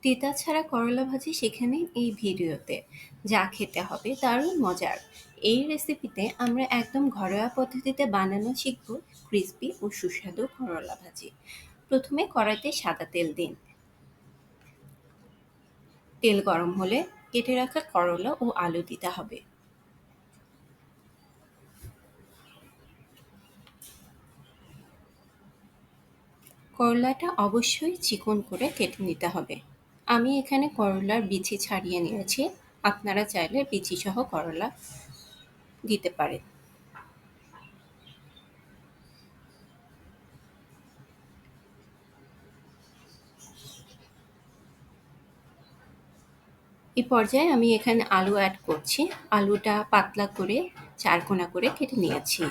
তেঁতা ছাড়া করলা ভাজি সেখানে এই ভিডিওতে। যা খেতে হবে দারুণ মজার। এই রেসিপিতে আমরা একদম ঘরোয়া পদ্ধতিতে বানানো শিখব ক্রিসপি ও সুস্বাদু করলা ভাজি। প্রথমে কড়াইতে সাদা তেল দিন। তেল গরম হলে কেটে রাখা করলা ও আলু দিতে হবে। করলাটা অবশ্যই চিকন করে কেটে নিতে হবে। আমি এখানে করলার বিচি ছাড়িয়ে নিয়েছি। আপনারা চাইলে বিচি সহ করলা দিতে পারেন। এই পর্যায়ে আমি এখানে আলু অ্যাড করছি। আলুটা পাতলা করে চারকোনা করে কেটে নিয়েছি।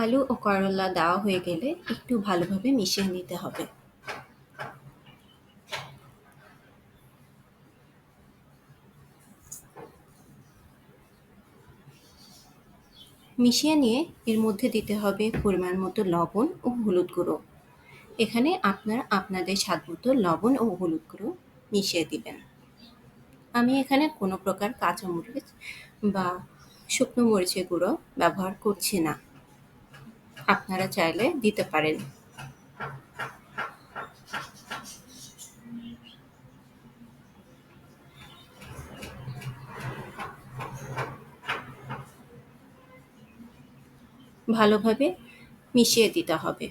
আলু ও করলা দেওয়া হয়ে গেলে একটু ভালোভাবে মিশিয়ে নিতে হবে। মিশিয়ে নিয়ে এর মধ্যে দিতে হবে পরিমাণ মতো লবণ ও হলুদ গুঁড়ো। এখানে আপনারা আপনাদের স্বাদ মতো লবণ ও হলুদ গুঁড়ো মিশিয়ে দিবেন। আমি এখানে কোনো প্রকার কাঁচামরিচ বা শুকনো মরিচের গুঁড়ো ব্যবহার করছি না। আপনারা চাইলে দিতে পারেন। ভালোভাবে মিশিয়ে দিতে হবে।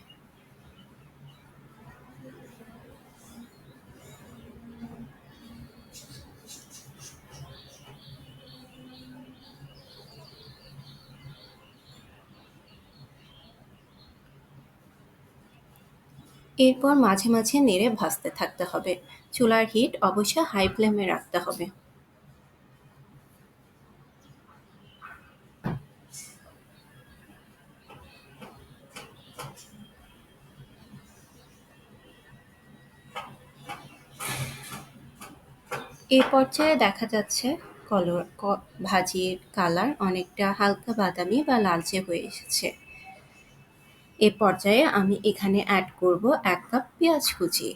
এরপর মাঝে মাঝে নেড়ে ভাজতে থাকতে হবে। চুলার হিট অবশ্যই হাই ফ্লেমে রাখতে হবে। এই পর্যায়ে দেখা যাচ্ছে ভাজির কালার অনেকটা হালকা বাদামি বা লালচে হয়ে এসেছে। এ পর্যায়ে আমি এখানে অ্যাড করব ১ কাপ পেঁয়াজ কুচি।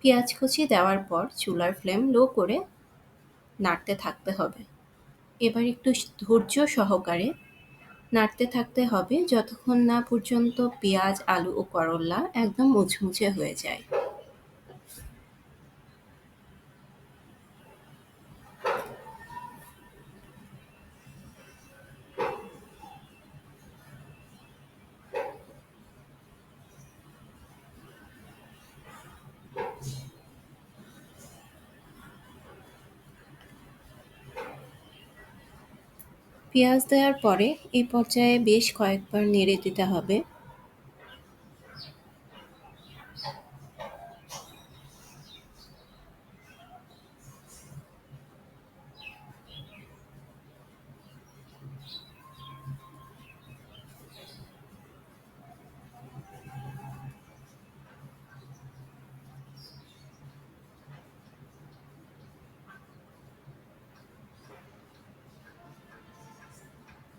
পেঁয়াজ কুচি দেওয়ার পর চুলার ফ্লেম লো করে নাড়তে থাকতে হবে। এবার একটু ধৈর্য সহকারে নাড়তে থাকতে হবে যতক্ষণ না পর্যন্ত পেঁয়াজ, আলু ও করল্লা একদম মুচমুচে হয়ে যায়। পেঁয়াজ দেওয়ার পরে এই পর্যায়ে বেশ কয়েকবার নেড়ে দিতে হবে।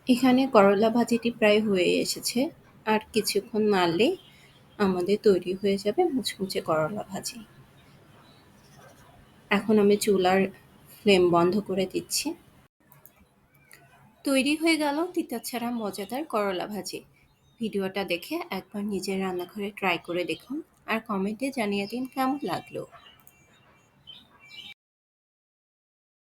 এখানে করলা ভাজিটি প্রায় হয়ে এসেছে। আর কিছুক্ষণ নাড়লেই আমাদের তৈরি হয়ে যাবে মুচমুচে করলা ভাজি। এখন আমি চুলার ফ্লেম বন্ধ করে দিচ্ছি। তৈরি হয়ে গেল তিতা ছাড়া মজাদার করলা ভাজি। ভিডিওটা দেখে একবার নিজের রান্নাঘরে ট্রাই করে দেখুন আর কমেন্টে জানিয়ে দিন কেমন লাগলো।